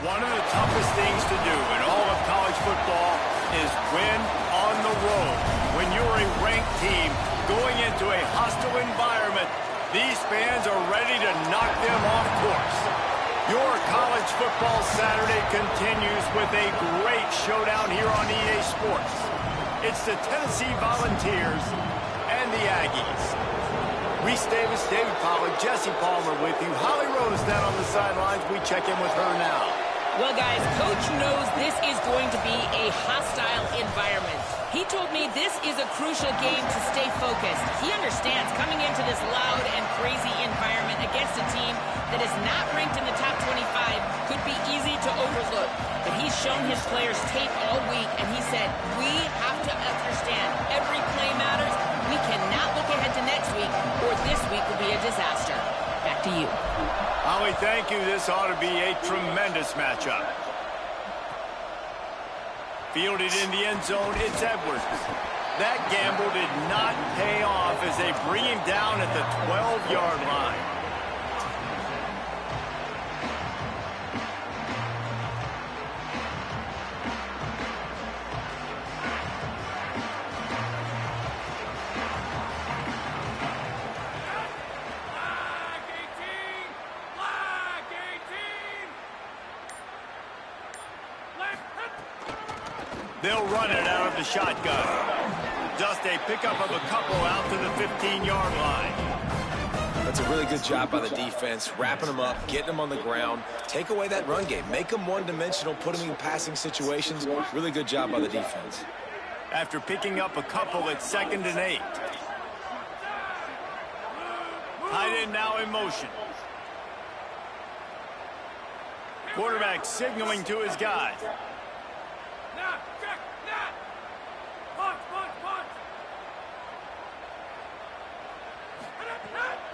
One of the toughest things to do in all of college football is win on the road. When you're a ranked team going into a hostile environment, these fans are ready to knock them off course. Your college football Saturday continues with a great showdown here on EA Sports. It's the Tennessee Volunteers and the Aggies. Reese Davis, David Pollack, Jesse Palmer with you. Holly Rose down on the sidelines. We check in with her now. Well, guys, Coach knows this is going to be a hostile environment. He told me this is a crucial game to stay focused. He understands coming into this loud and crazy environment against a team that is not ranked in the top 25 could be easy to overlook. But he's shown his players tape all week, and he said, we have to understand every play matters. We cannot look ahead to next week, or this week will be a disaster. Back to you. Holly, thank you. This ought to be a tremendous matchup. Fielded in the end zone, it's Edwards. That gamble did not pay off as they bring him down at the 12-yard line. They'll run it out of the shotgun. Just a pickup of a couple out to the 15-yard line. That's a really good job by the defense, wrapping them up, getting them on the ground. Take away that run game. Make them one-dimensional, put them in passing situations. Really good job by the defense. After picking up a couple at 2nd and 8. Tight end now in motion. Quarterback signaling to his guy.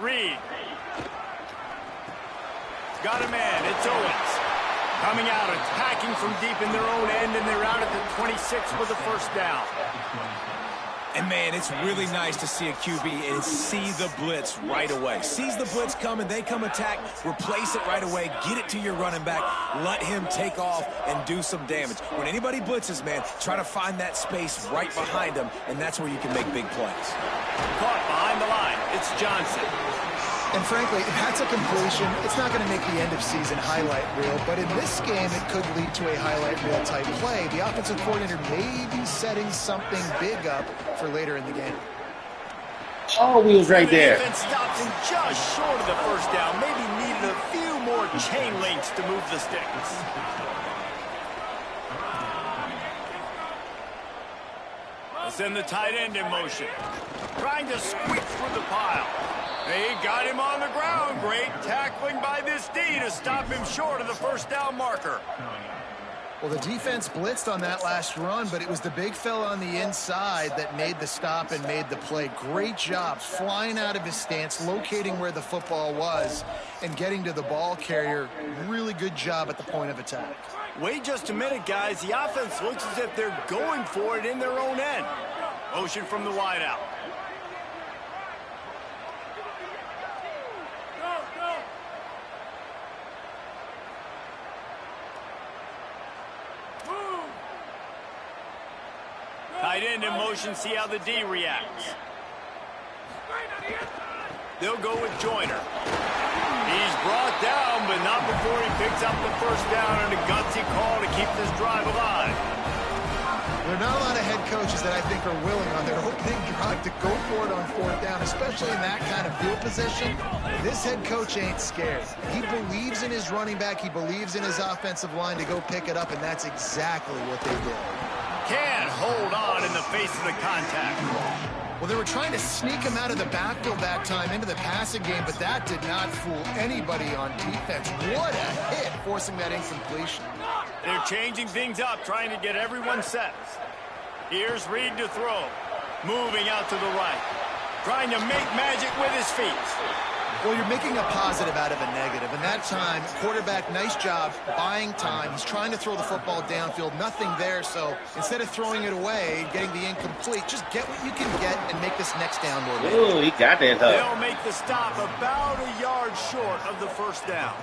Reed. Got a man. It's Owens. Coming out, attacking from deep in their own end, and they're out at the 26 for the first down. And, man, it's really nice to see a QB and see the blitz right away. Sees the blitz coming, they come attack, replace it right away, get it to your running back, let him take off and do some damage. When anybody blitzes, man, try to find that space right behind them, and that's where you can make big plays. Caught behind the line. It's Johnson. And frankly, if that's a completion, it's not going to make the end-of-season highlight reel. But in this game, it could lead to a highlight reel type play. The offensive coordinator may be setting something big up for later in the game. Oh, we was right there. The defense stops him just short of the first down. Maybe needed a few more chain links to move the sticks. Send the tight end in motion. Trying to squeak through the pile. They got him on the ground. Great tackling by this D to stop him short of the first down marker. Well, the defense blitzed on that last run, but it was the big fella on the inside that made the stop and made the play. Great job flying out of his stance, locating where the football was, and getting to the ball carrier. Really good job at the point of attack. Wait just a minute, guys. The offense looks as if they're going for it in their own end. Motion from the wideout. Tight end in motion, see how the D reacts. They'll go with Joyner. He's brought down, but not before he picks up the first down and a gutsy call to keep this drive alive. There are not a lot of head coaches that I think are willing on their opening drive to go for it on 4th down, especially in that kind of field position. This head coach ain't scared. He believes in his running back. He believes in his offensive line to go pick it up, and that's exactly what they did. Can't hold on in the face of the contact. Well, they were trying to sneak him out of the backfield that time into the passing game, but that did not fool anybody on defense. What a hit, forcing that incompletion. They're changing things up, trying to get everyone set. Here's Reed to throw. Moving out to the right. Trying to make magic with his feet. Well, you're making a positive out of a negative. And that time, quarterback, nice job buying time. He's trying to throw the football downfield. Nothing there. So instead of throwing it away, getting the incomplete, just get what you can get and make this next down more big. Ooh, he got that, huh? They'll make the stop about a yard short of the first down.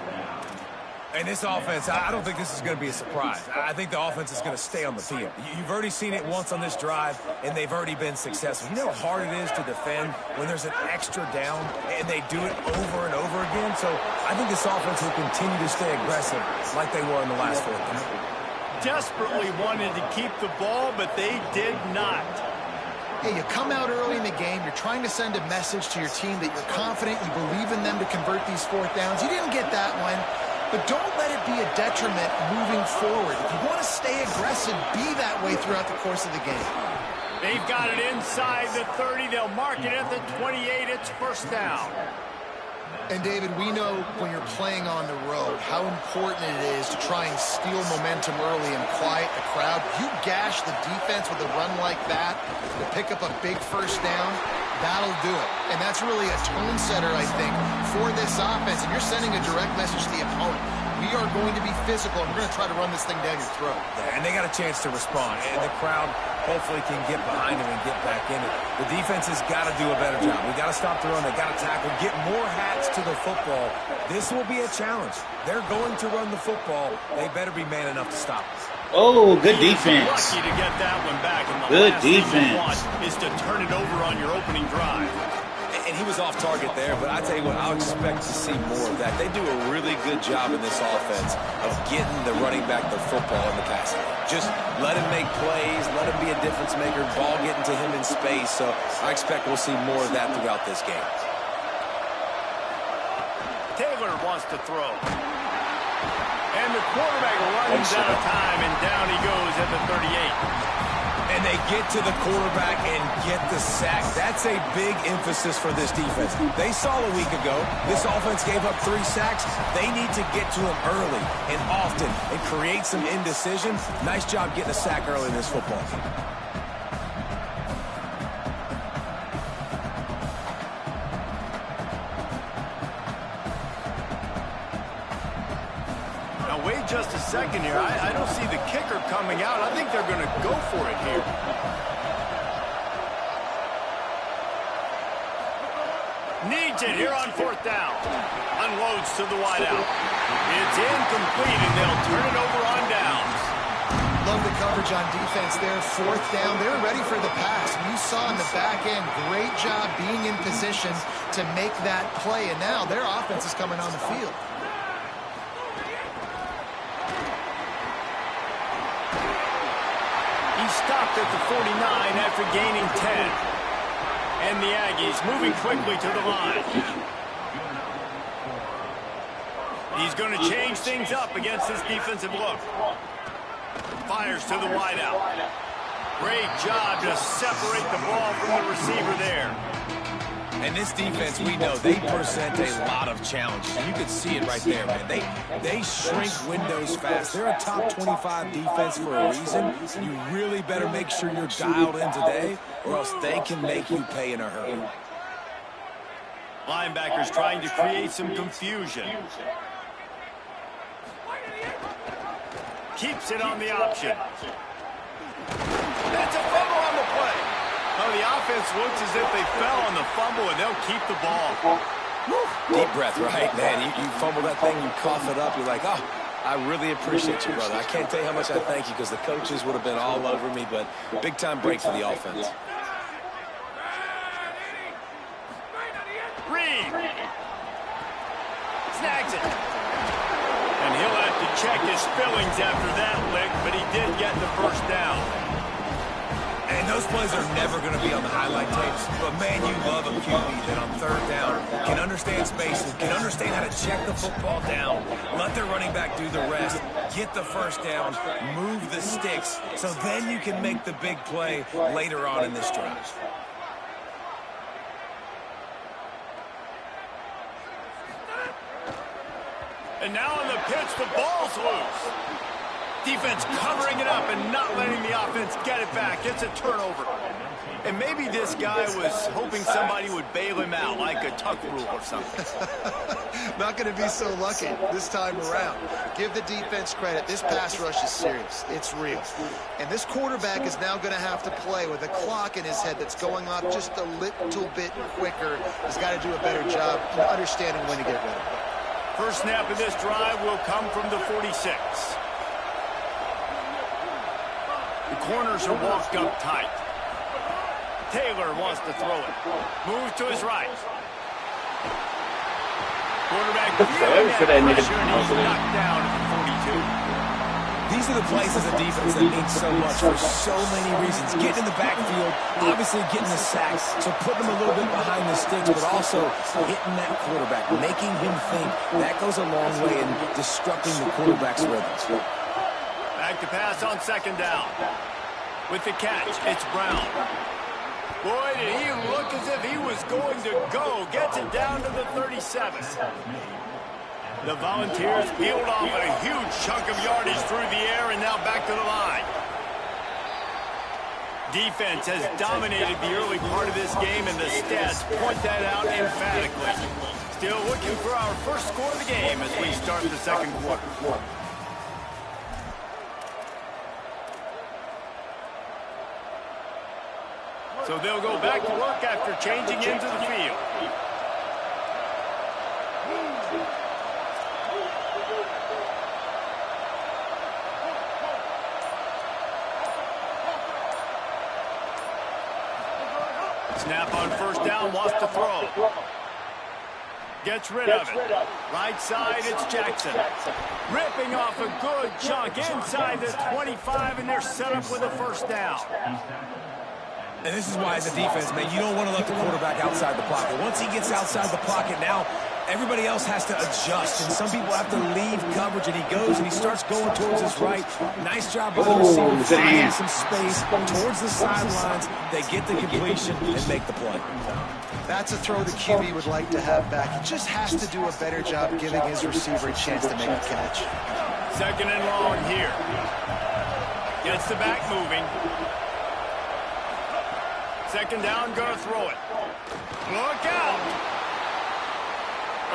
And this offense, I don't think this is going to be a surprise. I think the offense is going to stay on the field. You've already seen it once on this drive, and they've already been successful. You know how hard it is to defend when there's an extra down, and they do it over and over again? So I think this offense will continue to stay aggressive like they were in the last fourth down. Desperately wanted to keep the ball, but they did not. Hey, you come out early in the game, you're trying to send a message to your team that you're confident, you believe in them to convert these fourth downs. You didn't get that one. But don't let it be a detriment moving forward. If you want to stay aggressive, be that way throughout the course of the game. They've got it inside the 30. They'll mark it at the 28. It's first down. And, David, we know when you're playing on the road how important it is to try and steal momentum early and quiet the crowd. You gash the defense with a run like that to pick up a big first down, that'll do it. And that's really a tone setter, I think, for this offense. And you're sending a direct message to the opponent. We are going to be physical, and we're going to try to run this thing down your throat. And they got a chance to respond. And the crowd hopefully can get behind them and get back in it. The defense has got to do a better job. We got to stop the run. They got to tackle, get more hats to the football. This will be a challenge. They're going to run the football. They better be man enough to stop us. Oh, good defense. Lucky to get that one back. And the Good last thing defense. you want is to turn it over on your opening drive. And he was off target there, but I tell you what, I'll expect to see more of that. They do a really good job in this offense of getting the running back the football in the passing game. Just let him make plays, let him be a difference maker, ball getting to him in space. So I expect we'll see more of that throughout this game. Taylor wants to throw. And the quarterback runs out of time, and down he goes at the 38. And they get to the quarterback and get the sack. That's a big emphasis for this defense. They saw a week ago, this offense gave up 3 sacks. They need to get to him early and often and create some indecision. Nice job getting a sack early in this football game. Wait just a second here. I don't see the kicker coming out. I think they're going to go for it here. Needs it here on fourth down. Unloads to the wideout. It's incomplete, and they'll turn it over on downs. Love the coverage on defense there. Fourth down. They're ready for the pass. You saw in the back end, great job being in position to make that play. And now their offense is coming on the field. Stopped at the 49 after gaining 10. And the Aggies moving quickly to the line. He's going to change things up against this defensive look. Fires to the wideout. Great job to separate the ball from the receiver there. And this defense, we know, they present a lot of challenges. You can see it right there, man. They shrink windows fast. They're a top 25 defense for a reason. You really better make sure you're dialed in today, or else they can make you pay in a hurry. Linebackers trying to create some confusion. Keeps it on the option. That's a fumble on the play. Oh, the offense looks as if they fell on the fumble, and they'll keep the ball. Deep breath, right, man? You fumble that thing, you cough it up, you're like, oh, I really appreciate you, brother. I can't tell you how much I thank you because the coaches would have been all over me, but big-time break for the offense. Reed. Snags it. And he'll have to check his fillings after that lick, but he did get the first down. And those plays are never going to be on the highlight tapes, but man, you love a QB that on third down can understand spacing, can understand how to check the football down, let their running back do the rest, get the first down, move the sticks, so then you can make the big play later on in this drive. And now on the pitch, the ball's loose. Defense covering it up and not letting the offense get it back. It's a turnover. And maybe this guy was hoping somebody would bail him out, like a tuck rule or something. Not going to be so lucky this time around. Give the defense credit. This pass rush is serious. It's real. And this quarterback is now going to have to play with a clock in his head that's going off just a little bit quicker. He's got to do a better job understanding when to get rid of it. First snap of this drive will come from the 46. The corners are walked up tight. Taylor wants to throw it. Moves to his right. Quarterback feeling that pressure, and he's knocked down at the 42. These are the plays as a defense that mean so much for so many reasons. Getting in the backfield, obviously getting the sacks, so putting him a little bit behind the sticks, but also hitting that quarterback, making him think. That goes a long way in disrupting the quarterback's rhythm. Back to pass on second down. With the catch, it's Brown. Boy, did he look as if he was going to go. Gets it down to the 37. The Volunteers peeled off a huge chunk of yardage through the air and now back to the line. Defense has dominated the early part of this game, and the stats point that out emphatically. Still looking for our first score of the game as we start the second quarter. So they'll go back to work after changing into the field. Snap on first down, wants to throw. Gets rid of it. Right side, it's Jackson. Ripping off a good chunk inside the 25, and they're set up with a first down. And this is why, as a defense, man, you don't want to let the quarterback outside the pocket. Once he gets outside the pocket, now everybody else has to adjust, and some people have to leave coverage, and he goes and he starts going towards his right. Nice job by the receiver, finding some space towards the sidelines. They get the completion and make the play. That's a throw the QB would like to have back. He just has to do a better job giving his receiver a chance to make a catch. Second and long here. Gets the back moving. Second down, gonna throw it. Look out!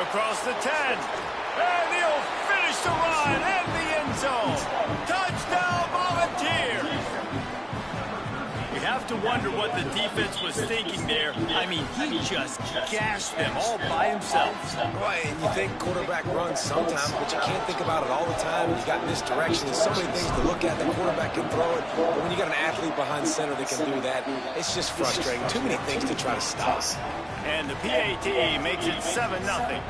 Across the 10. And he'll finish the run and the end zone. Touchdown, Volunteers! You have to wonder what the defense was thinking there. I mean, he just gashed them all by himself. Right, and you think quarterback runs sometimes, but you can't think about it all the time. You got misdirection. There's so many things to look at. The quarterback can throw it, but when you got an athlete behind center that can do that, it's just frustrating. Too many things to try to stop. And the PAT makes it 7-0.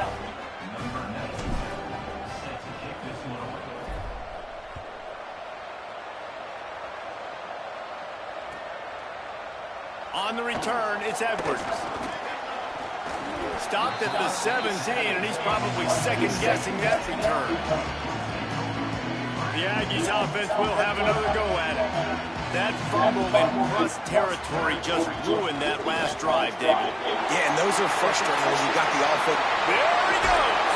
On the return, it's Edwards. Stopped at the 17, and he's probably second-guessing that return. The Aggies offense will have another go at it. That fumble in Russ territory just ruined that last drive, David. Yeah, and those are frustrating when you got the offense. There he goes.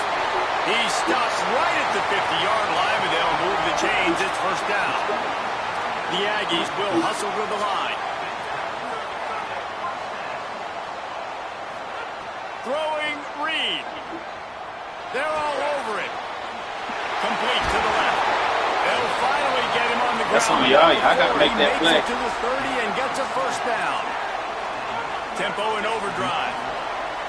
He stops right at the 50-yard line, and they'll move the chains. It's first down. The Aggies will hustle to the line. Throwing Reed. They're all over it. Complete to the left. They'll finally get him on the ground. That's on me. I got to make that play. He makes it to the 30 and gets a first down. Tempo and overdrive.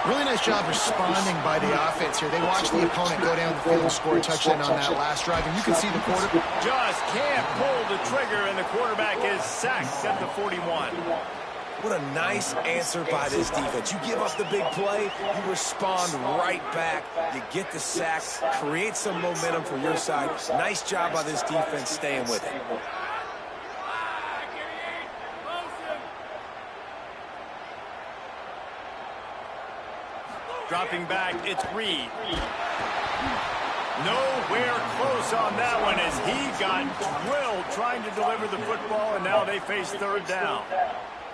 Really nice job responding by the offense here. They watched the opponent go down the field and score a touchdown on that last drive, and you can see the quarterback just can't pull the trigger, and the quarterback is sacked at the 41. What a nice answer by this defense. You give up the big play, you respond right back, you get the sack, create some momentum for your side. Nice job by this defense staying with it. Dropping back, it's Reed. Nowhere close on that one as he got drilled trying to deliver the football, and now they face third down.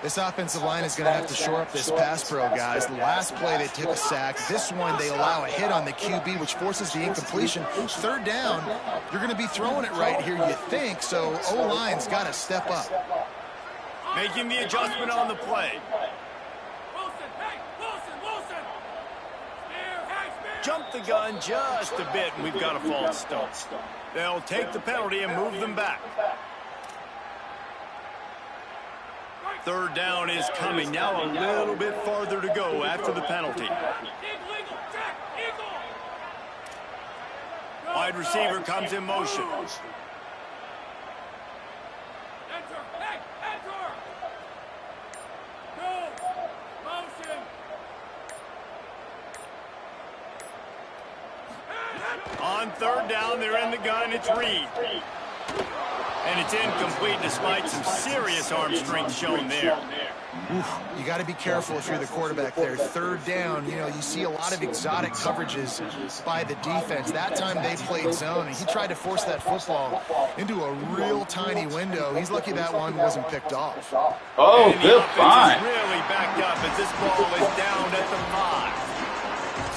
This offensive line is going to have to shore up this pass pro, guys. The last play, they took a sack. This one, they allow a hit on the QB, which forces the incompletion. Third down, you're going to be throwing it right here, you think, so O-line's got to step up. Making the adjustment on the play. Jump the gun just a bit, and we've got a false start. They'll take the penalty and move them back. Third down is coming. Now a little bit farther to go after the penalty. wide receiver comes in motion. On third down, they're in the gun. It's Reed. And it's incomplete despite some serious arm strength shown there. Oof, you got to be careful if you're the quarterback there. Third down, you know, you see a lot of exotic coverages by the defense. That time they played zone, and he tried to force that football into a real tiny window. He's lucky that one wasn't picked off. Oh, good find. find. Really backed up as this ball is down at the 5.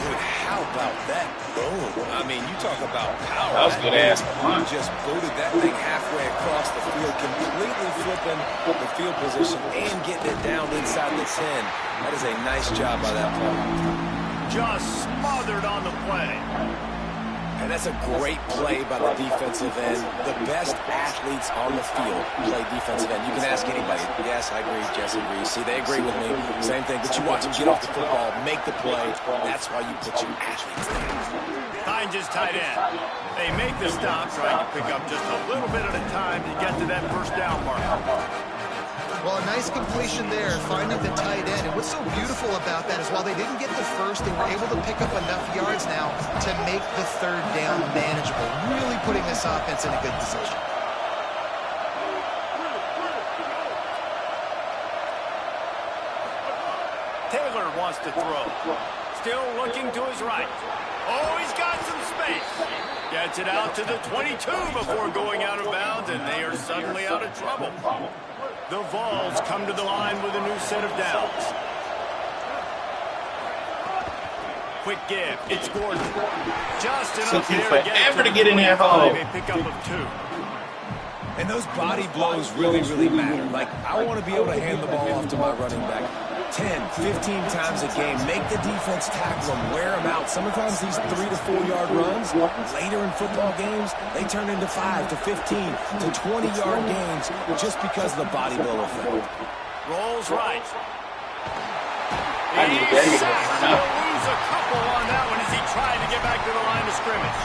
Dude, how about that boom? I mean, you talk about power. That was a good-ass You punch. just booted that thing halfway across the field, completely flipping the field position and getting it down inside the 10. That is a nice job by that player. Just smothered on the play. And that's a great play by the defensive end. The best athletes on the field play defensive end. You can ask anybody. Yes, I agree. Jesse agrees. See, they agree with me. Same thing. But you watch them get off the football, make the play. That's why you put your athletes there. Finds his tight end. They make the stop, trying to pick up just a little bit at a time to get to that first down marker. Well, a nice completion there, finding the tight end. And what's so beautiful about that is while they didn't get the first, they were able to pick up enough yards now to make the third down manageable, really putting this offense in a good position. Taylor wants to throw. Still looking to his right. Oh, he's got some space. Gets it out to the 22 before going out of bounds, and they are suddenly out of trouble. The Vols come to the line with a new set of downs. Quick give. It's Gordon. Just enough Took you there forever to get in that hole. A pickup of 2. And those body blows really, really matter. Like, I want to be able to hand the ball off to my running back 10, 15 times a game. Make the defense tackle them, wear them out. Sometimes these 3 to 4 yard runs, later in football games, they turn into 5 to 15 to 20 yard gains just because of the body blow effect. Rolls right. I need that He's to sacked. run He'll out. lose a couple on that one as he tried to get back to the line of scrimmage.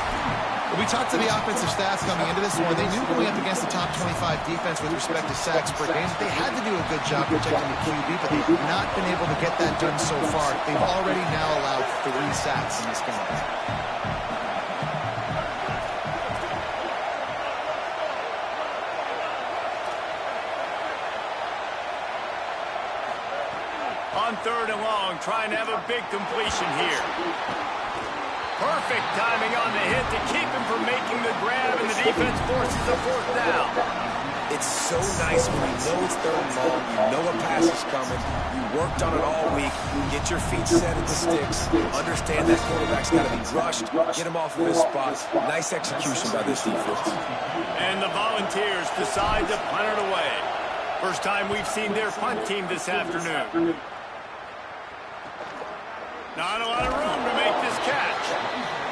We talked to the offensive staff coming into this one. They knew going up against the top 25 defense with respect to sacks per game, they had to do a good job protecting the QB, but they've not been able to get that done so far. They've already now allowed 3 sacks in this game. On third and long, trying to have a big completion here. Perfect timing on the hit to keep him from making the grab, and the defense forces a 4th down. It's so nice when you know it's third and long, you know a pass is coming, you worked on it all week, get your feet set at the sticks, understand that quarterback's got to be rushed, get him off of his spot. Nice execution by this defense. And the Volunteers decide to punt it away. First time we've seen their punt team this afternoon. Not a lot of room to make this catch.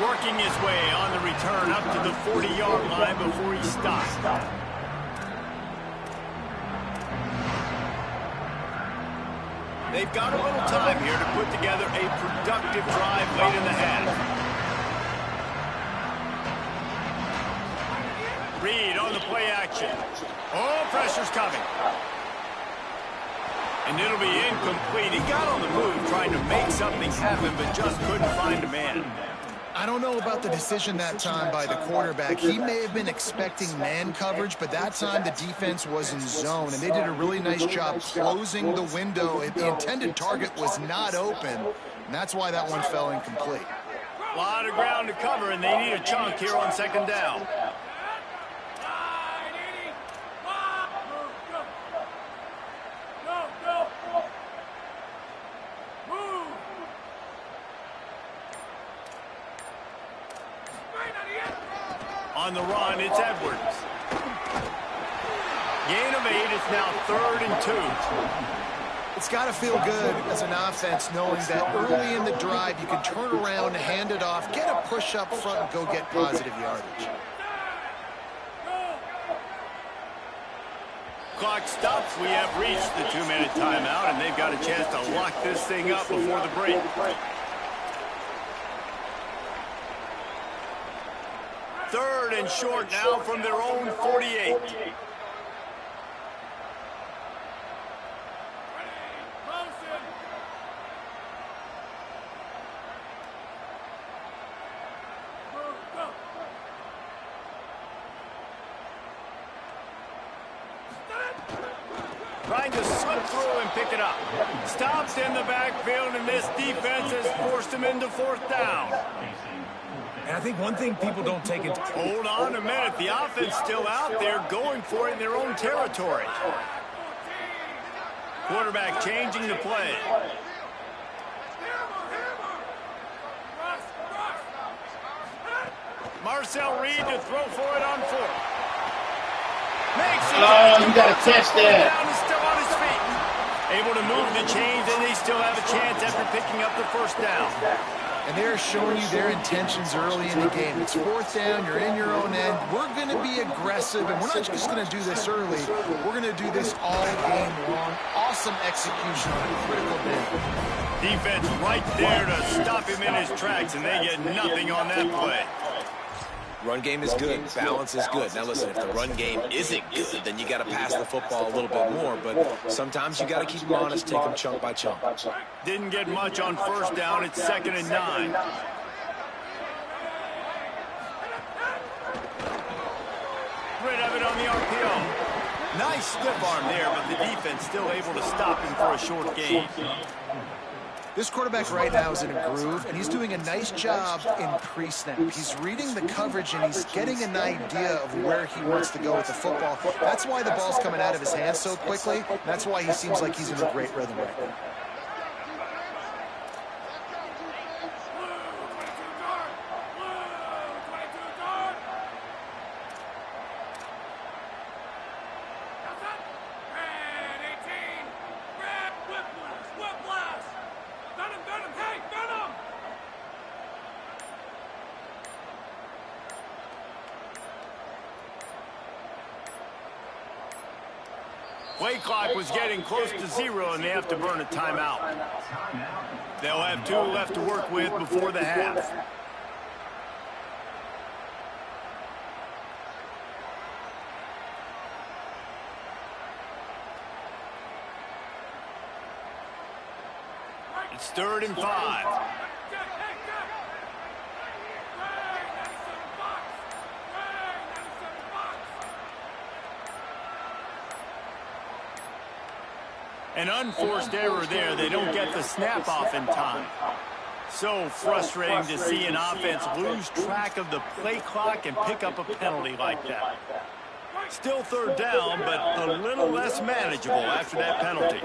Working his way on the return up to the 40-yard line before he stopped. They've got a little time here to put together a productive drive late in the half. Reed on the play action. Oh, pressure's coming. And it'll be incomplete. He got on the move trying to make something happen, but just couldn't find a man. I don't know about the decision that time by the quarterback. He may have been expecting man coverage, but that time the defense was in zone, and they did a really nice job closing the window. The intended target was not open, and that's why that one fell incomplete. A lot of ground to cover, and they need a chunk here on 2nd down. On the run, it's Edwards. Gain of 8, it's now 3rd and 2. It's got to feel good as an offense knowing that early in the drive you can turn around, hand it off, get a push up front, and go get positive yardage. Clock stops. We have reached the 2-minute timeout, and they've got a chance to lock this thing up before the break. 3rd and short now from their own 48. Trying to slip through and pick it up. Stopped in the backfield, and this defense has forced him into 4th down. And I think one thing people don't take into... Hold on a minute. The offense still out there going for it in their own territory. Quarterback changing the play. Marcel Reed to throw for it on 4th. Makes it. Oh, you got to catch that. Down and still on his feet. Able to move the chains, and they still have a chance after picking up the 1st down. And they're showing you their intentions early in the game. It's 4th down, you're in your own end. We're going to be aggressive, and we're not just going to do this early. We're going to do this all game long. Awesome execution on a critical day. Defense right there to stop him in his tracks, and they get nothing on that play. Run game is good. Balance is good. Now, listen, if the run game isn't good, then you got to pass the football a little bit more. But sometimes you got to keep them honest, take them chunk by chunk. Didn't get much on 1st down. It's 2nd and 9. Rid of it on the RPO. Nice stiff arm there, but the defense still able to stop him for a short gain. This quarterback right now is in a groove, and he's doing a nice job in pre-snap. He's reading the coverage, and he's getting an idea of where he wants to go with the football. That's why the ball's coming out of his hands so quickly. That's why he seems like he's in a great rhythm right now. Play clock was getting close to 0, and they have to burn a timeout. They'll have 2 left to work with before the half. It's 3rd and 5. An unforced error there. They don't get the snap off in time. So frustrating to see an offense lose track of the play clock and pick up a penalty like that. Still 3rd down, but a little less manageable after that penalty.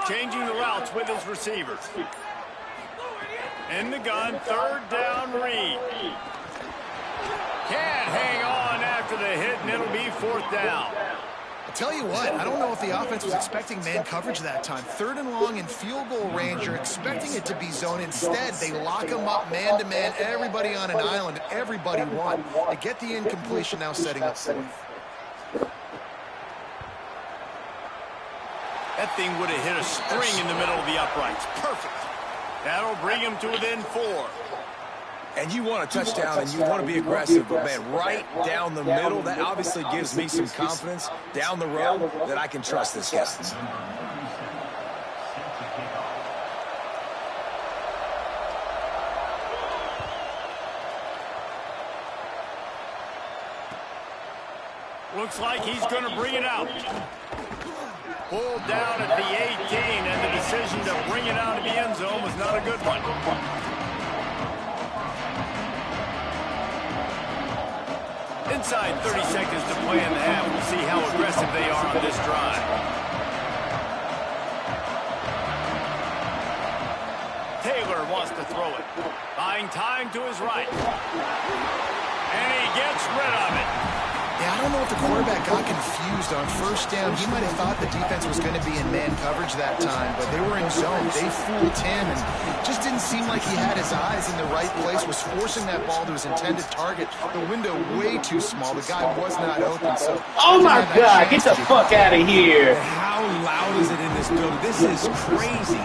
Changing the routes with his receivers. In the gun, 3rd down, Reed. Can't hang on after the hit, and it'll be 4th down. I'll tell you what, I don't know if the offense was expecting man coverage that time. 3rd and long in field goal range, you're expecting it to be zone. Instead, they lock them up man-to-man, everybody on an island, everybody won. They get the incompletion, now setting up 4th. That thing would have hit a string in the middle of the uprights. Perfect. That'll bring him to within 4. And you want a touchdown, and you want to be aggressive, but, man, right down the middle, that obviously gives me some confidence down the road that I can trust this guy. Looks like he's going to bring it out. Pulled down at the 18, and the decision to bring it out of the end zone was not a good one. Inside 30 seconds to play in the half. We'll see how aggressive they are on this drive. Taylor wants to throw it. Buying time to his right. And he gets rid of it. Yeah, I don't know if the quarterback got confused on 1st down. He might have thought the defense was going to be in man coverage that time, but they were in zone. They fooled him, and just didn't seem like he had his eyes in the right place, was forcing that ball to his intended target. The window way too small. The guy was not open. So, oh, my God, get the fuck out of here. How loud is it in this building. This is crazy.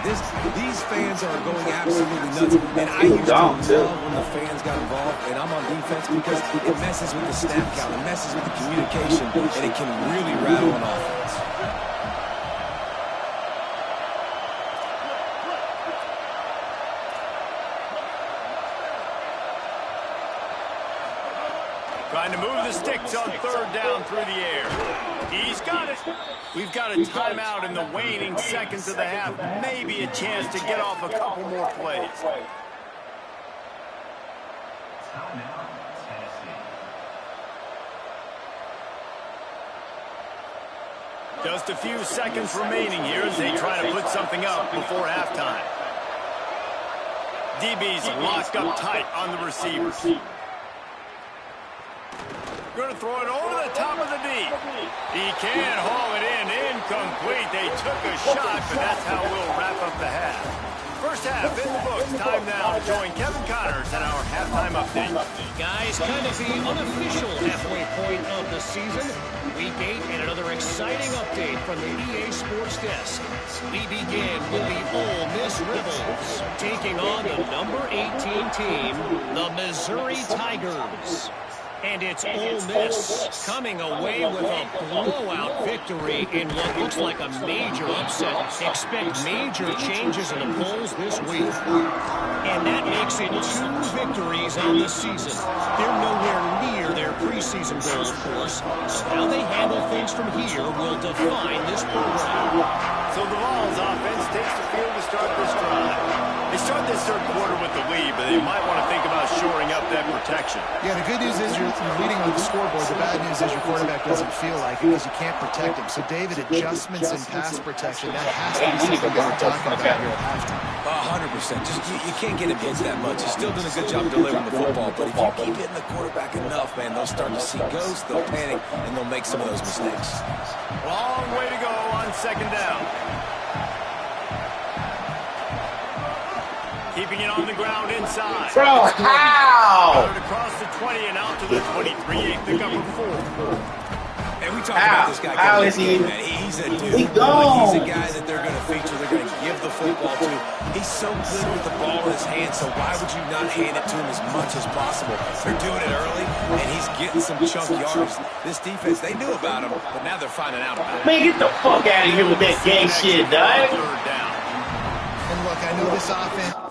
These fans are going absolutely nuts. And I used to love when the fans got involved, and I'm on defense because it messes with the snap count, it messes with the communication, and it can really rattle an offense. Trying to move the sticks on third down through the air. He's got it. We've got a timeout in the waning seconds of the half. Maybe a chance to get off a couple more plays. Just a few seconds remaining here as they try to put something up before halftime. DB's locked up tight on the receivers. Going to throw it over the top of the D. He can haul it in. Incomplete. They took a shot, but that's how we'll wrap up the half. First half in the books. Time now to join Kevin Connors in our halftime update. Guys, kind of the unofficial halfway point of the season. Week 8 and another exciting update from the EA Sports Desk. We begin with the Ole Miss Rebels taking on the number 18 team, the Missouri Tigers. And it's Ole Miss coming away with a blowout victory in what looks like a major upset. Expect major changes in the polls this week. And that makes it 2 victories on the season. They're nowhere near their preseason goal, of course. So how they handle things from here will define this program. So the Vols offense takes the field to start this drive. They start this third quarter with the lead, but they might want to think about shoring up that protection. Yeah, the good news is you're leading on the scoreboard. The bad news is your quarterback doesn't feel like it because you can't protect him. So, David, adjustments in pass protection, that has to be something that we're talking about here at halftime. 100%. Just you can't get him hit that much. He's still doing a good job delivering the football, but if you keep hitting the quarterback enough, man, they'll start to see ghosts, they'll panic, and they'll make some of those mistakes. Long way to go on second down. Keeping it on the ground inside. Bro, how? Across the 20 and out to the 23. Pick up a 4. And we talked about this guy. How is he? Man. He's a dude. He's gone. He's a guy that they're going to feature. They're going to give the football to. He's so good with the ball in his hands, so why would you not hand it to him as much as possible? They're doing it early, and he's getting some chunk yards. This defense, they knew about him, but now they're finding out about him. Man, get the fuck out of here with that gang shit, dog. Third down. And look, I know this offense.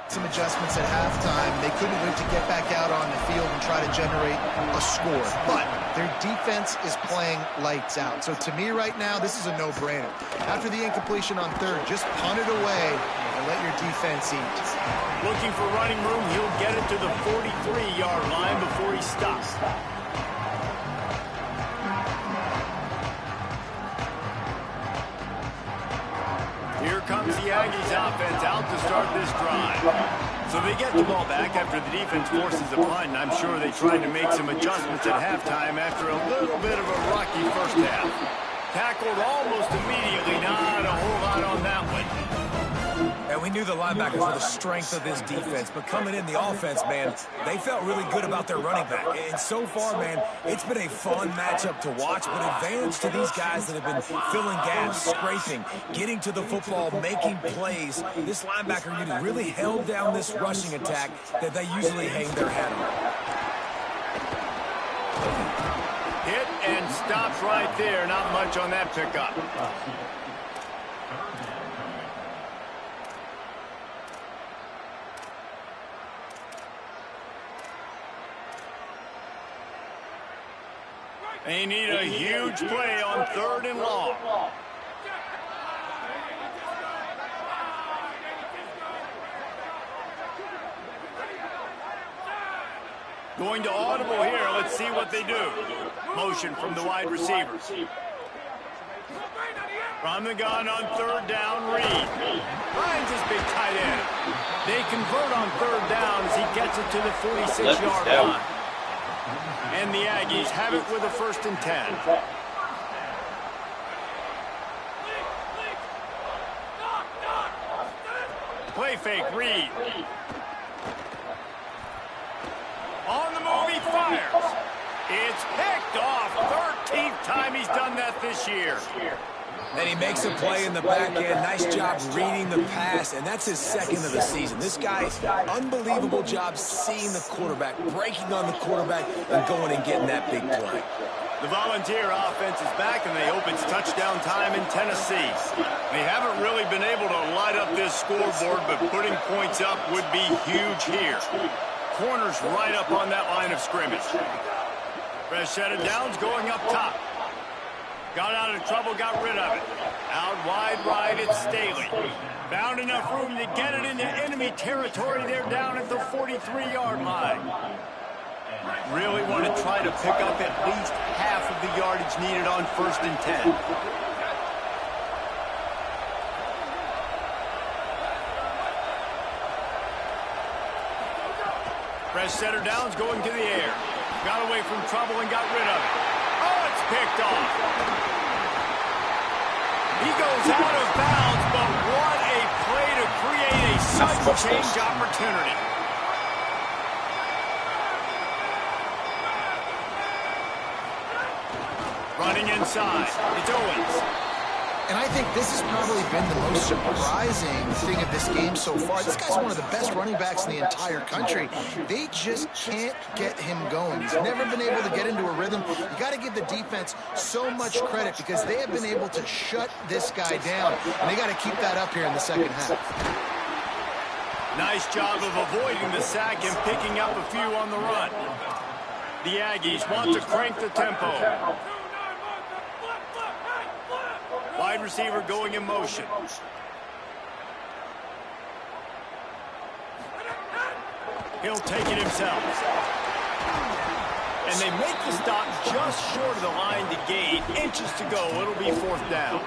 Some adjustments at halftime. They couldn't wait to get back out on the field and try to generate a score. But their defense is playing lights out. So to me right now, this is a no-brainer. After the incompletion on third, just punt it away and let your defense eat. Looking for running room. He'll get it to the 43-yard line before he stops. Here comes the Aggies offense out to start this drive. So they get the ball back after the defense forces a punt, and I'm sure they tried to make some adjustments at halftime after a little bit of a rocky first half. Tackled almost immediately, not a whole lot on that one. And we knew the linebackers were the strength of this defense, but coming in the offense, man, they felt really good about their running back. And so far, man, it's been a fun matchup to watch, but advantage to these guys that have been filling gaps, scraping, getting to the football, making plays. This linebacker unit really held down this rushing attack that they usually hang their hat on. Hit and stops right there. Not much on that pickup. They need a huge play on third and long. Going to audible here. Let's see what they do. Motion from the wide receiver. From the gun on third down, Reed. Finds his big tight end. They convert on third down as he gets it to the 46-yard line. And the Aggies have it with a 1st and 10. Play fake, Reed. On the move, he fires. It's picked off. 13th time he's done that this year. And he makes a play in the back end. Nice job reading the pass, and that's his 2nd of the season. This guy, unbelievable job seeing the quarterback, breaking on the quarterback, and going and getting that big play. The Volunteer offense is back, and they hope it's touchdown time in Tennessee. They haven't really been able to light up this scoreboard, but putting points up would be huge here. Corners right up on that line of scrimmage. Fresh set of downs going up top. Got out of trouble, got rid of it. Out wide right, it's Staley. Found enough room to get it into enemy territory. They're down at the 43-yard line. Really want to try to pick up at least half of the yardage needed on 1st and 10. Fresh setter downs going to the air. Got away from trouble and got rid of it. Oh, it's picked off. He goes out of bounds, but what a play to create a sudden change opportunity. Running inside, it's Owens. And I think this has probably been the most surprising thing of this game so far. This guy's one of the best running backs in the entire country. They just can't get him going. He's never been able to get into a rhythm. You got to give the defense so much credit because they have been able to shut this guy down. And they got to keep that up here in the 2nd half. Nice job of avoiding the sack and picking up a few on the run. The Aggies want to crank the tempo. Wide receiver going in motion. He'll take it himself. And they make the stop just short of the line to gain. Inches to go. It'll be 4th down.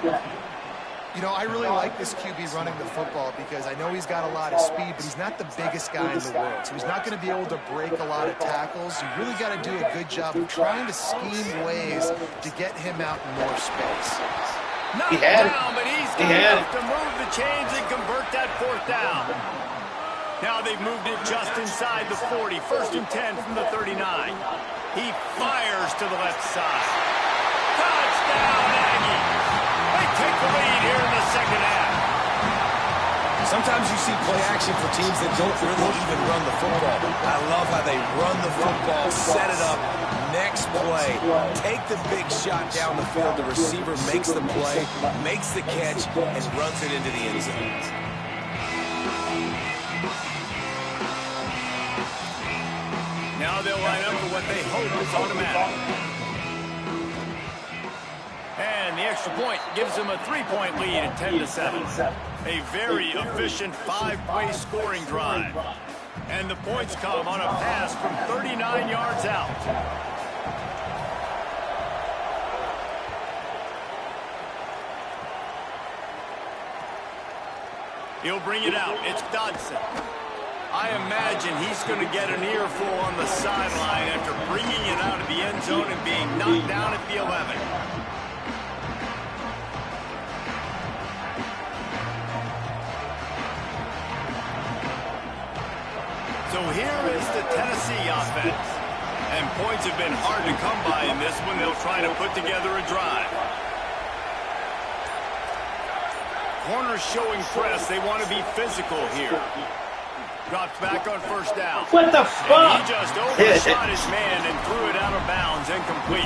You know, I really like this QB running the football because I know he's got a lot of speed, but he's not the biggest guy in the world. So he's not going to be able to break a lot of tackles. You really got to do a good job of trying to scheme ways to get him out in more space. Not down, but he's got enough to move the chains and convert that 4th down. Now they've moved it just inside the 40. 1st and 10 from the 39. He fires to the left side. Touchdown, Aggie. They take the lead here in the 2nd half. Sometimes you see play action for teams that don't really even run the football. I love how they run the football, set it up. Next play, take the big shot down the field. The receiver makes the play, makes the catch, and runs it into the end zone. Now they'll line up for what they hope is automatic. And the extra point gives them a 3-point lead at 10-7. A very efficient 5-play scoring drive. And the points come on a pass from 39 yards out. He'll bring it out. It's Dodson. I imagine he's going to get an earful on the sideline after bringing it out of the end zone and being knocked down at the 11. So here is the Tennessee offense. And points have been hard to come by in this one. They'll try to put together a drive. Corners showing press. They want to be physical here. Drops back on 1st down. What the fuck? And he just overshot his man and threw it out of bounds, incomplete.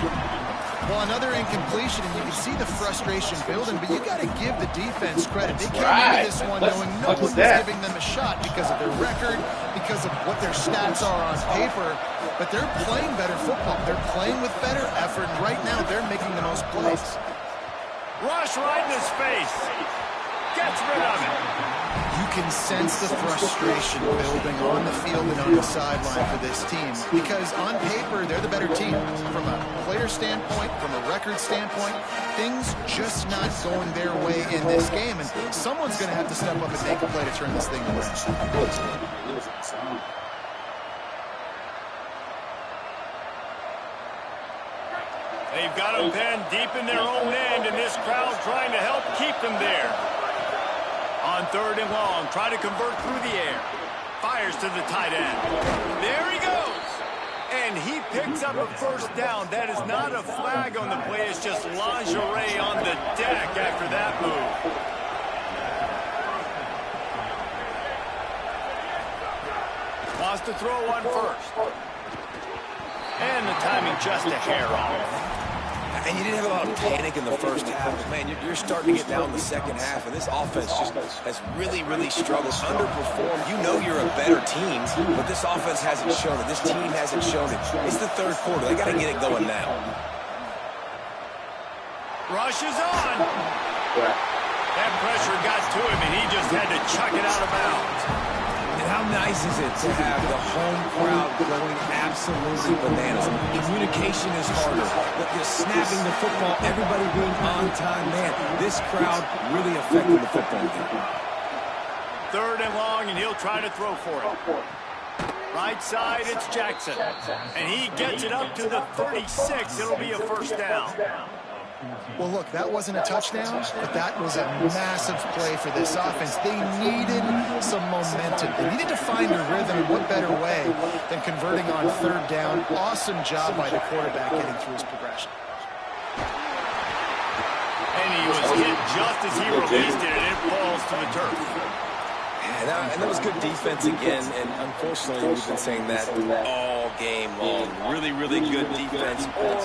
Well, another incompletion, and you can see the frustration building, but you got to give the defense credit. They came into this one knowing no one was giving them a shot because of their record, because of what their stats are on paper, but they're playing better football. They're playing with better effort, and right now they're making the most plays. Rush right in his face. Gets rid of it. You can sense the frustration building on the field and on the sideline for this team because on paper, they're the better team. From a player standpoint, from a record standpoint, things just not going their way in this game. And someone's going to have to step up and make a play to turn this thing around. They've got them pinned deep in their own end, and this crowd trying to help keep them there. On 3rd and long, trying to convert through the air. Fires to the tight end. There he goes. And he picks up a first down. That is not a flag on the play. It's just lingerie on the deck after that move. Wants to throw one first. And the timing just a hair off. And you didn't have a lot of panic in the first half, but man, you're starting to get down in the second half, and this offense just has really, really struggled, underperformed. You know you're a better team, but this offense hasn't shown it. This team hasn't shown it. It's the 3rd quarter. They got to get it going now. Rushes on. That pressure got to him, and he just had to chuck it out of bounds. And how nice is it to have the home crowd going absolutely bananas? Communication is harder. They're snapping the football, everybody being on time. Man, this crowd really affected the football game. 3rd and long, and he'll try to throw for it. Right side, it's Jackson. And he gets it up to the 36. It'll be a first down. Well, look, that wasn't a touchdown, but that was a massive play for this offense. They needed some momentum. They needed to find a rhythm, and what better way than converting on 3rd down. Awesome job by the quarterback getting through his progression. And he was hit just as he released it, and it falls to the turf. And that was good defense again, and unfortunately we've been saying that all game long. Really, really good defense. Or,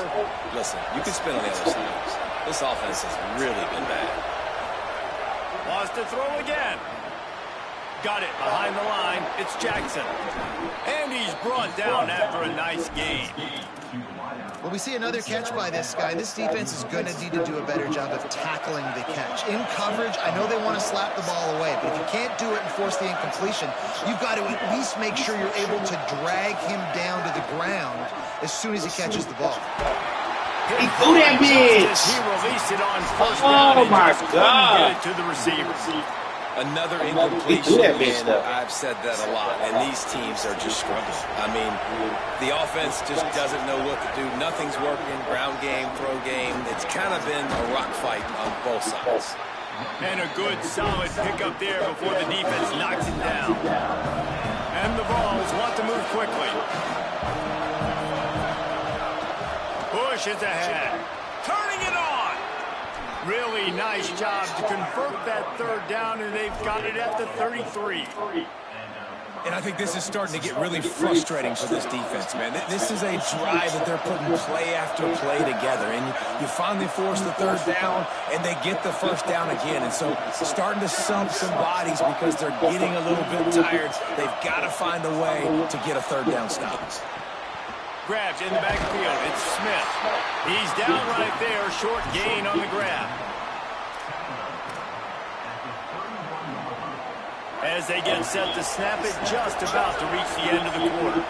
listen, you can spin on the other side. This offense has really been bad. Wants to throw again. Got it behind the line. It's Jackson. And he's brought down after a nice game. Well, we see another catch by this guy. This defense is going to need to do a better job of tackling the catch. In coverage, I know they want to slap the ball away, but if you can't do it and force the incompletion, you've got to at least make sure you're able to drag him down to the ground as soon as he catches the ball. He threw that bitch! He released it on first down. Oh, my God. Get it to the receiver. Another incompletion, and I've said that a lot, and these teams are just struggling. I mean, the offense just doesn't know what to do. Nothing's working, ground game, throw game. It's kind of been a rock fight on both sides. And a good, solid pickup there before the defense knocks it down. And the Vols want to move quickly. Bush is ahead. Turning it on. Really nice job to convert that 3rd down, and they've got it at the 33. And I think this is starting to get really frustrating for this defense, man. This is a drive that they're putting play after play together, and you finally force the 3rd down, and they get the first down again. And so starting to sump some bodies because they're getting a little bit tired. They've got to find a way to get a 3rd down stop. Grabs in the backfield. It's Smith. He's down right there. Short gain on the grab. As they get set to snap it, just about to reach the end of the quarter.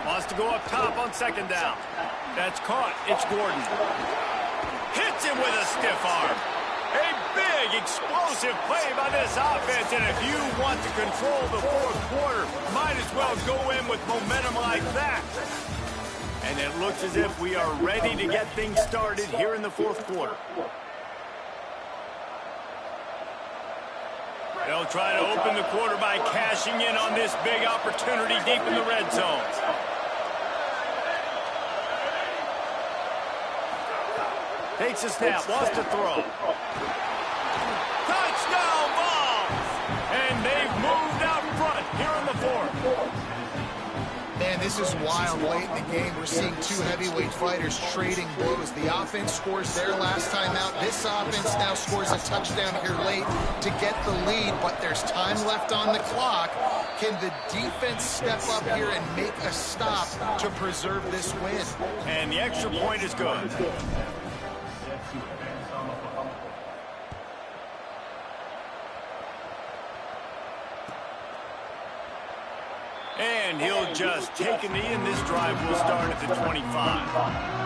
Wants to go up top on 2nd down. That's caught. It's Gordon. Hits him with a stiff arm. A big, explosive play by this offense, and if you want to control the 4th quarter, might as well go in with momentum like that. And it looks as if we are ready to get things started here in the 4th quarter. They'll try to open the quarter by cashing in on this big opportunity deep in the red zone. Takes a snap, wants to throw. Touchdown Vols! And they've moved out front here in the 4th. Man, this is wild. Late in the game, we're seeing 2 heavyweight fighters trading blows. The offense scores their last time out. This offense now scores a touchdown here late to get the lead, but there's time left on the clock. Can the defense step up here and make a stop to preserve this win? And the extra point is good. And he'll just take a knee, and this drive will start at the 25.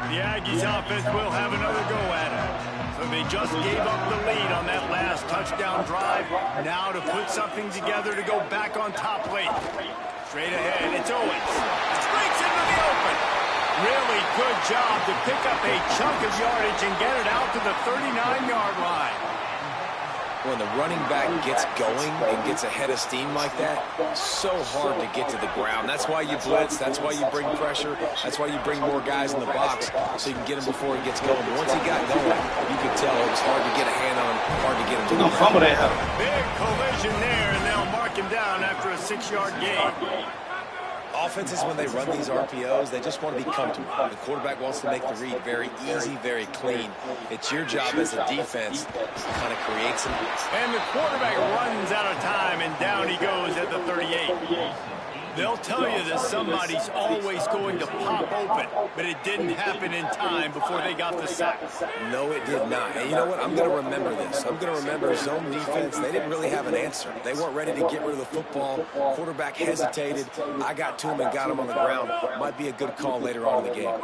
The Aggies offense will have another go at it. So they just gave up the lead on that last touchdown drive. Now to put something together to go back on top late. Straight ahead, it's Owens. Streaks into the open. Really good job to pick up a chunk of yardage and get it out to the 39-yard line. When the running back gets going and gets ahead of steam like that, so hard to get to the ground. That's why you blitz. That's why you bring pressure. That's why you bring more guys in the box so you can get him before he gets going. But once he got going, you could tell it was hard to get a hand on, hard to get him to the ground. Big collision there, and they'll mark him down after a 6-yard gain. Offenses, when they run these RPOs, they just want to be comfortable. The quarterback wants to make the read very easy, very clean. It's your job as a defense to kind of create some. And the quarterback runs out of time, and down he goes at the 38. They'll tell you that somebody's always going to pop open, but it didn't happen in time before they got the sack. No, it did not. And you know what? I'm going to remember this. I'm going to remember zone defense. They didn't really have an answer. They weren't ready to get rid of the football. Quarterback hesitated. I got to him and got him on the ground. Might be a good call later on in the game.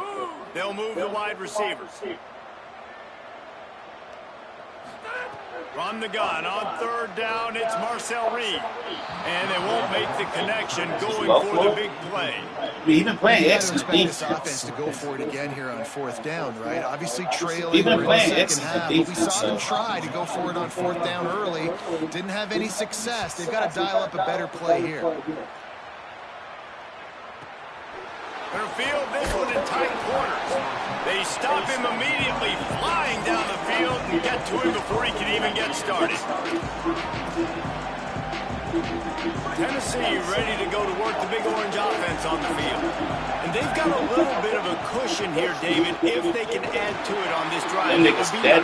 They'll move the wide receivers. From the gun on third down, it's Marcel Reed. And they won't make the connection going for the big play. We've been playing excellent excellent defense. This offense to go for it again here on fourth down, right? Obviously trailing We've been in the playing second excellent half, but we defense, saw them try to go for it on fourth down early. Didn't have any success. They've got to dial up a better play here. Their field, this one in tight quarters. They stop him immediately, flying down the field, and get to him before he can even get started. Tennessee ready to go to work the Big Orange offense on the field. And they've got a little bit of a cushion here, David, if they can add to it on this drive.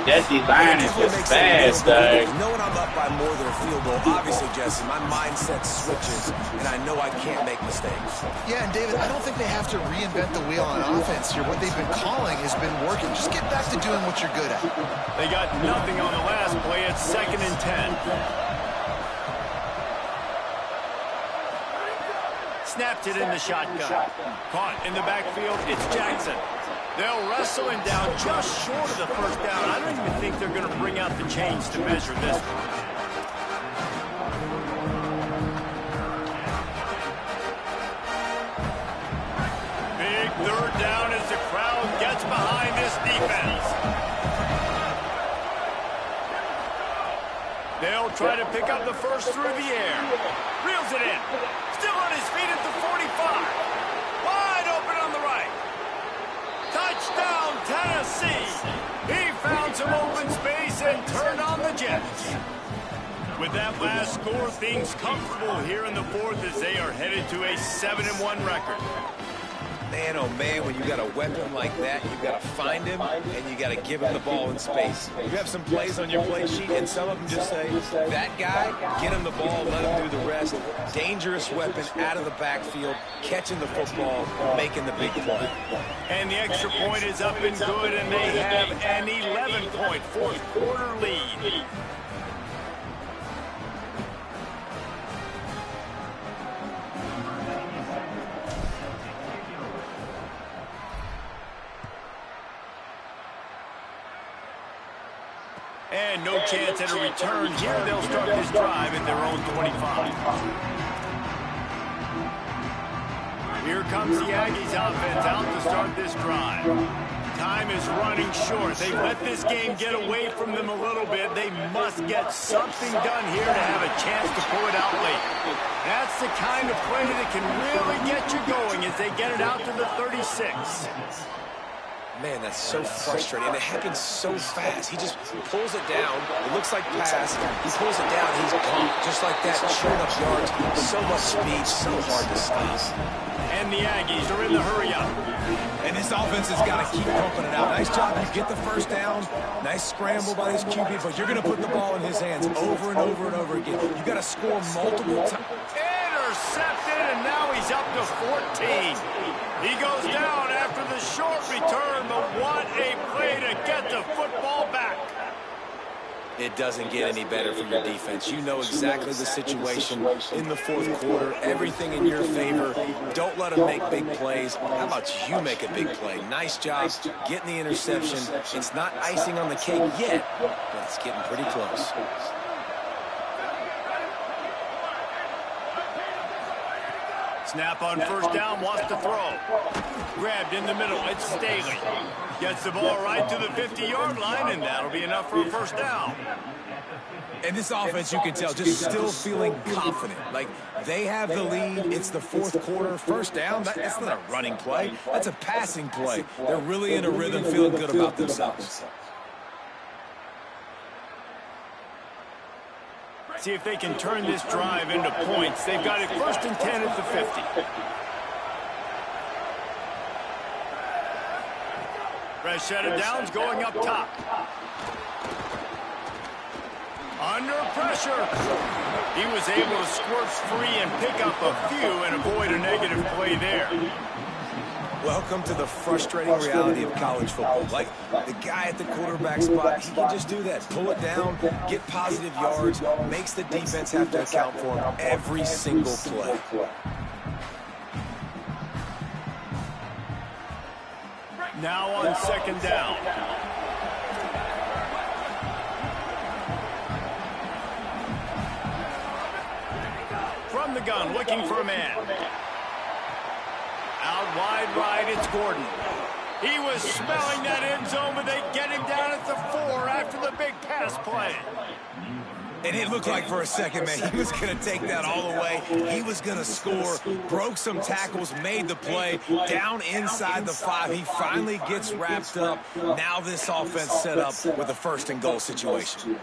That D-line is just fast, dog. Knowing I'm up by more than a field goal, obviously, Jesse, my mindset switches, and I know I can't make mistakes. Yeah, and David, I don't think they have to reinvent the wheel on offense here. What they've been calling has been working. Just get back to doing what you're good at. They got nothing on the last play. It's 2nd and 10. Snapped it in the shotgun. Caught in the backfield, it's Jackson. They'll wrestle him down just short of the first down. I don't even think they're going to bring out the chains to measure this one. Big third down as the crowd gets behind this defense. They'll try to pick up the first through the air. Reels it in. Still on his feet at the 45. Wide open on the right. Touchdown, Tennessee. He found some open space and turned on the Jets. With that last score, things comfortable here in the fourth as they are headed to a 7-1 record. Man, oh man, when you got a weapon like that, you got to find him and you got to give him the ball in space. You have some plays on your play sheet, and some of them just say, that guy, get him the ball, let him do the rest. Dangerous weapon out of the backfield, catching the football, making the big play. And the extra point is up and good, and they have an 11-point fourth-quarter lead. And no chance at a return here. They'll start this drive at their own 25. Here comes the Aggies offense out to start this drive. Time is running short. They've let this game get away from them a little bit. They must get something done here to have a chance to pull it out late. That's the kind of play that can really get you going as they get it out to the 36. Man, that's so frustrating, and it happens so fast. He just pulls it down. It looks like pass. He pulls it down. He's gone. Just like that, chewing up yards. So much speed, so hard to stop. And the Aggies are in the hurry up. And this offense has got to keep pumping it out. Nice job. You get the first down. Nice scramble by this QB, but you're going to put the ball in his hands over and over and over again. You got to score multiple times. Intercepted, and now he's up to 14. He goes down after the short return, but what a play to get the football back. It doesn't get any better for your defense. You know exactly the situation in the fourth quarter. Everything in your favor. Don't let them make big plays. How about you make a big play? Nice job getting the interception. It's not icing on the cake yet, but it's getting pretty close. Snap on first down, wants to throw. Grabbed in the middle, it's Staley. Gets the ball right to the 50-yard line, and that'll be enough for a first down. And this offense, you can tell, just still feeling confident. Like, they have the lead. It's the fourth quarter. First down, that's not a running play. That's a passing play. They're really in a rhythm, feeling good about themselves. See if they can turn this drive into points. They've got it first and 10 at the 50. Fresh set of downs going up top. Under pressure. He was able to squirt free and pick up a few and avoid a negative play there. Welcome to the frustrating reality of college football. Like, the guy at the quarterback spot, he can just do that. Pull it down, get positive yards, makes the defense have to account for him every single play. Now on second down. From the gun, looking for a man. Out wide right, it's Gordon. He was smelling that end zone, but they get him down at the 4 after the big pass play. And it looked like for a second, man, he was going to take that all the way. He was going to score, broke some tackles, made the play, down inside the 5. He finally gets wrapped up. Now this offense set up with a first and goal situation.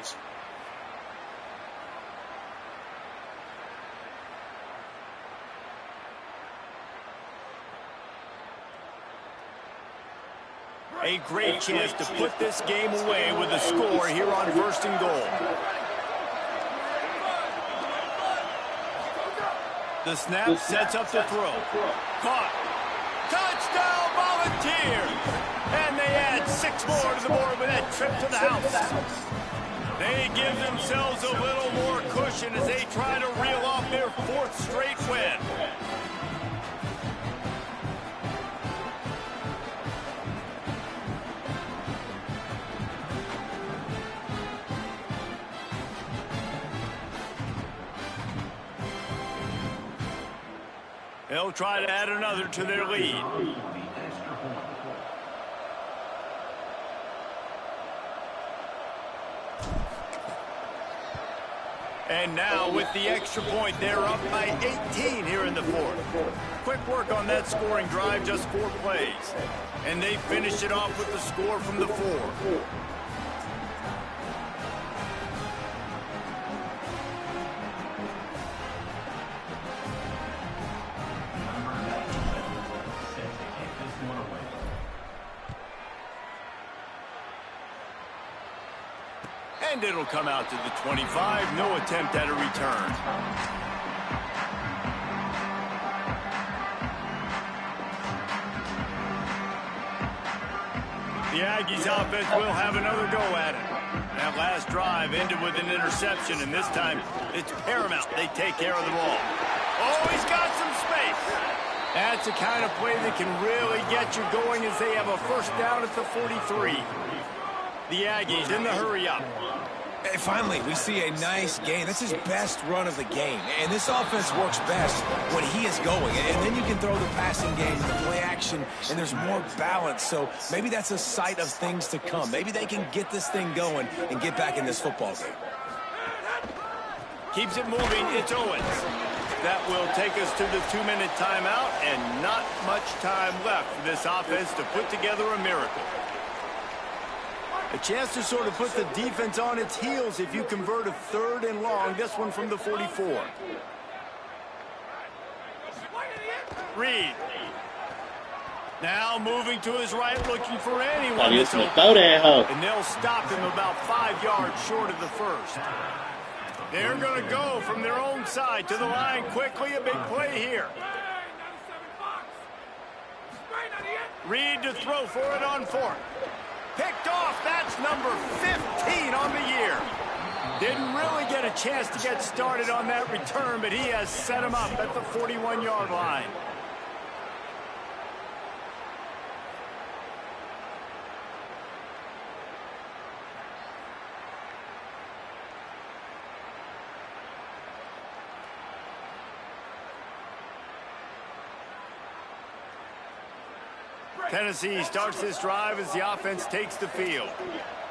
A great chance to put this game away with a score here on first and goal. The snap sets up the throw. Caught. Touchdown, Volunteers! And they add 6 more to the board with that trip to the house. They give themselves a little more cushion as they try to reel off their 4th straight win. They'll try to add another to their lead. And now with the extra point, they're up by 18 here in the 4th. Quick work on that scoring drive, just 4 plays. And they finish it off with the score from the 4. And it'll come out to the 25. No attempt at a return. The Aggies offense will have another go at it. That last drive ended with an interception, and this time it's paramount they take care of the ball. Oh, he's got some space. That's the kind of play that can really get you going as they have a first down at the 43. The Aggies in the hurry-up. And finally, we see a nice gain. That's his best run of the game. And this offense works best when he is going. And then you can throw the passing game, the play action, and there's more balance. So maybe that's a sight of things to come. Maybe they can get this thing going and get back in this football game. Keeps it moving. It's Owens. That will take us to the 2-minute timeout, and not much time left for this offense to put together a miracle. A chance to sort of put the defense on its heels if you convert a 3rd and long, this one from the 44. Reed. Now moving to his right, looking for anyone. Oh, he's gonna throw that hoe. And they'll stop him about 5 yards short of the first. They're going to go from their own side to the line quickly. A big play here. Reed to throw for it on fourth. Picked off. That's number 15 on the year. Didn't really get a chance to get started on that return, but he has set him up at the 41-yard line. Tennessee starts this drive as the offense takes the field.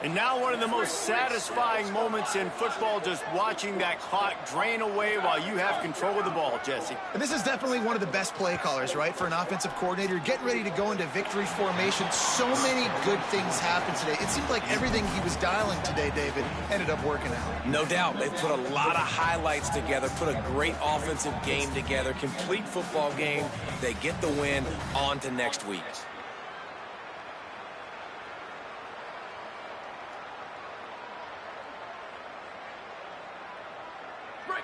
And now one of the most satisfying moments in football, just watching that clock drain away while you have control of the ball, Jesse. And this is definitely one of the best play callers, right, for an offensive coordinator. Getting ready to go into victory formation. So many good things happened today. It seemed like everything he was dialing today, David, ended up working out. No doubt. They've put a lot of highlights together, put a great offensive game together, complete football game. They get the win. On to next week.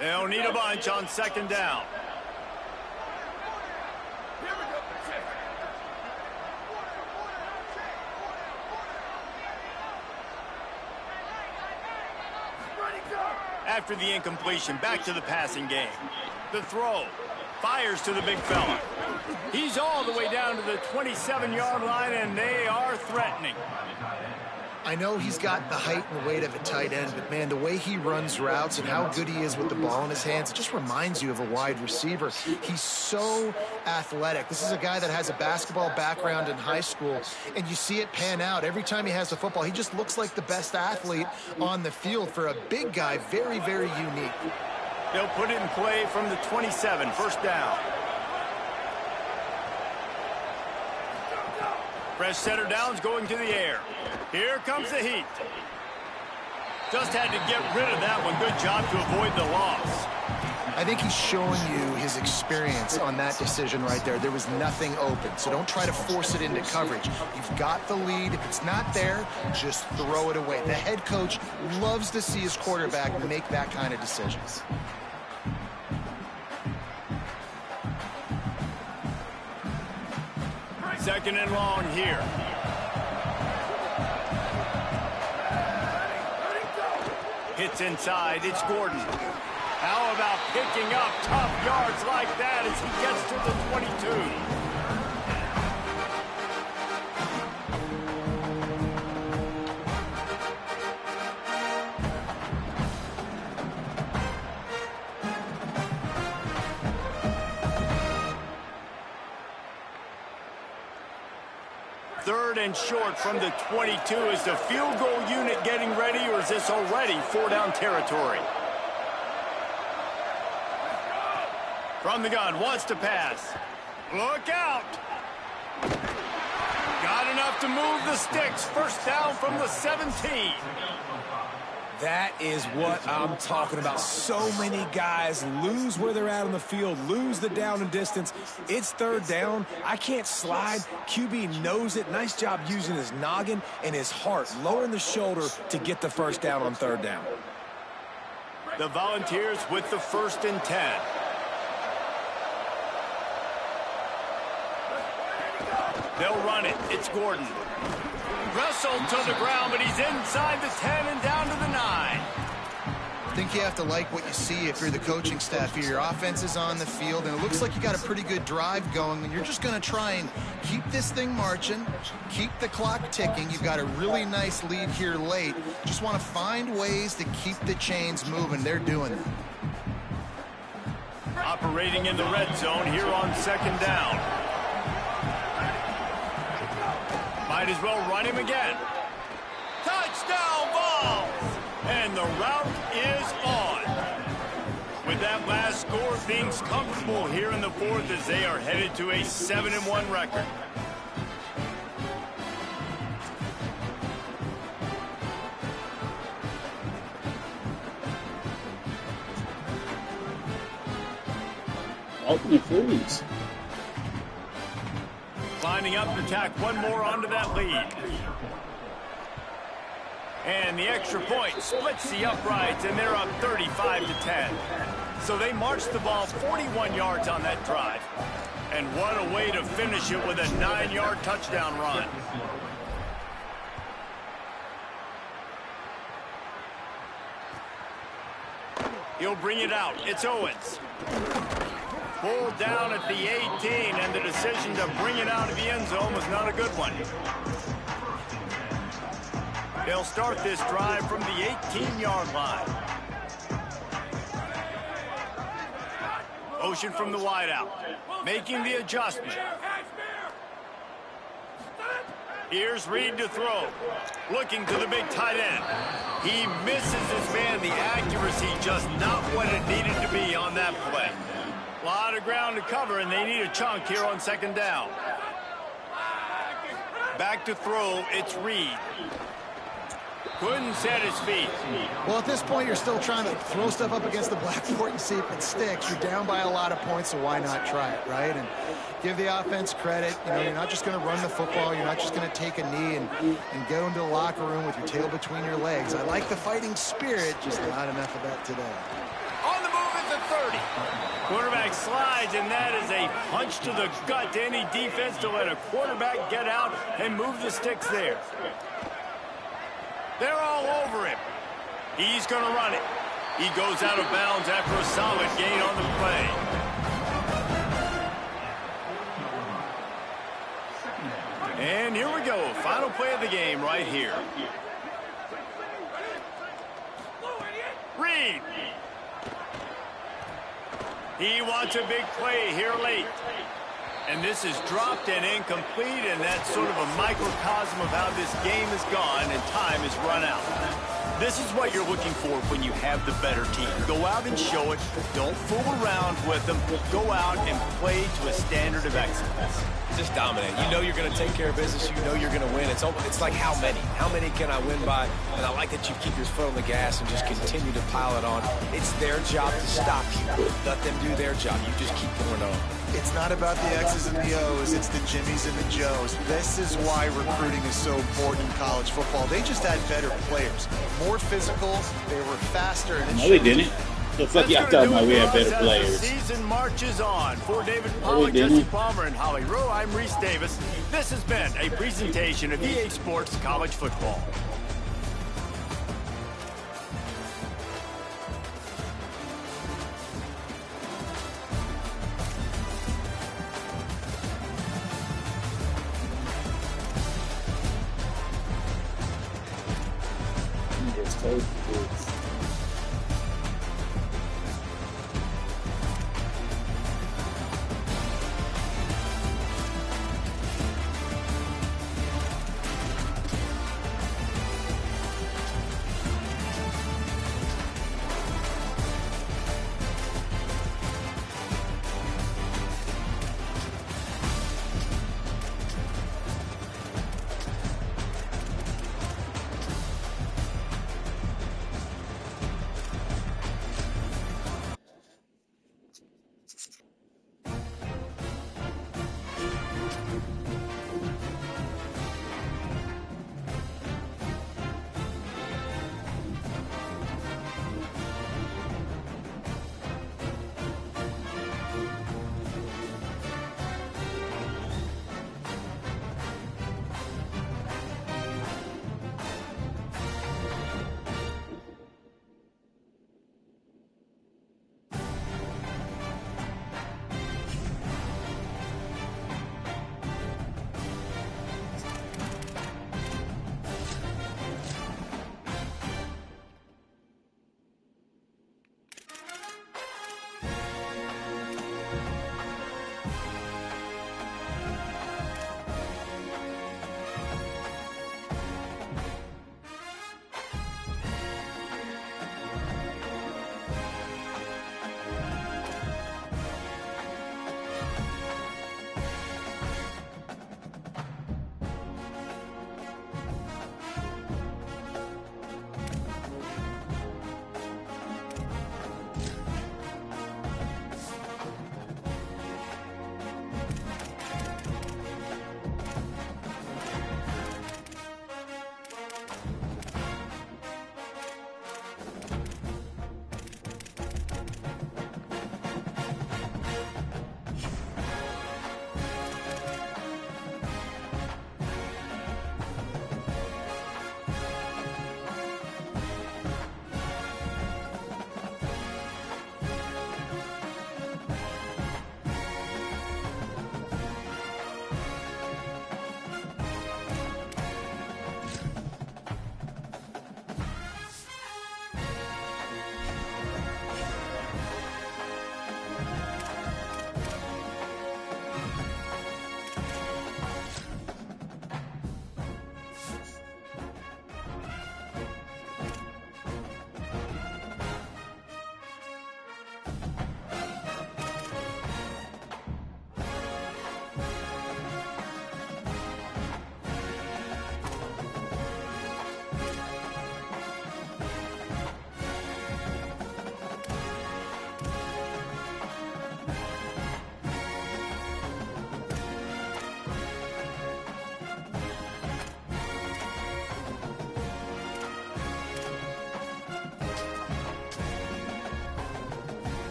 They'll need a bunch on second down. After the incompletion, back to the passing game. The throw. Fires to the big fella. He's all the way down to the 27-yard line, and they are threatening. I know he's got the height and the weight of a tight end, but, man, the way he runs routes and how good he is with the ball in his hands, it just reminds you of a wide receiver. He's so athletic. This is a guy that has a basketball background in high school, and you see it pan out. Every time he has the football, he just looks like the best athlete on the field. For a big guy, very, very unique. They'll put it in play from the 27, first down. Fresh setter downs going to the air. Here comes the heat. Just had to get rid of that one. Good job to avoid the loss. I think he's showing you his experience on that decision right there. There was nothing open, so don't try to force it into coverage. You've got the lead. If it's not there, just throw it away. The head coach loves to see his quarterback make that kind of decisions. Second and long here. Hits inside. It's Gordon. How about picking up tough yards like that as he gets to the 22? Third and short from the 22. Is the field goal unit getting ready, or is this already 4-down territory? From the gun, wants to pass. Look out! Got enough to move the sticks. First down from the 17. That is what I'm talking about. So many guys lose where they're at on the field, lose the down and distance. It's third down. I can't slide. QB knows it. Nice job using his noggin and his heart, lowering the shoulder to get the first down on third down. The Volunteers with the 1st and 10. They'll run it. It's Gordon. Wrestled to the ground, but he's inside the 10 and down to the 9. I think you have to like what you see if you're the coaching staff here. Your offense is on the field, and it looks like you got a pretty good drive going, and you're just going to try and keep this thing marching, keep the clock ticking. You've got a really nice lead here late. Just want to find ways to keep the chains moving. They're doing it. Operating in the red zone here on second down. Might as well run him again. Touchdown ball! And the route is on. With that last score, things comfortable here in the fourth as they are headed to a 7-1 record. Ultimate freeze. lining up to tack one more onto that lead. And the extra point splits the uprights, and they're up 35-10. So they marched the ball 41 yards on that drive. And what a way to finish it with a 9-yard touchdown run. He'll bring it out. It's Owens. Pulled down at the 18, and the decision to bring it out of the end zone was not a good one. They'll start this drive from the 18-yard line. Motion from the wideout, making the adjustment. Here's Reed to throw, looking to the big tight end. He misses his man. The accuracy just not what it needed to be on that play. A lot of ground to cover, and they need a chunk here on second down. Back to throw, it's Reed. Couldn't set his feet. Well, at this point, you're still trying to throw stuff up against the blackboard and see if it sticks. You're down by a lot of points, so why not try it, right? And give the offense credit. You know, you're not just going to run the football. You're not just going to take a knee and go into the locker room with your tail between your legs. I like the fighting spirit, just not enough of that today. On the move at the 30. Quarterback slides, and that is a punch to the gut to any defense to let a quarterback get out and move the sticks there. They're all over him. He's going to run it. He goes out of bounds after a solid gain on the play. And here we go. Final play of the game right here. Reed. He wants a big play here late. And this is dropped and incomplete, and that's sort of a microcosm of how this game has gone and time has run out. This is what you're looking for when you have the better team. Go out and show it. Don't fool around with them. Go out and play to a standard of excellence. Just dominate. You know you're going to take care of business. You know you're going to win. It's like how many? How many can I win by? And I like that you keep your foot on the gas and just continue to pile it on. It's their job to stop you. Let them do their job. You just keep going on. It's not about the X's and the O's. It's the Jimmies and the Joes. This is why recruiting is so important in college football. They just had better players. More physical. They were faster. And no, we didn't. The fuck y'all talking about we have better players? The season marches on. For David Pollack, Jesse Palmer, and Holly Rowe, I'm Reese Davis. This has been a presentation of EA Sports College Football.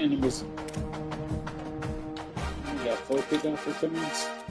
And it was... We got 4 kickoff returns.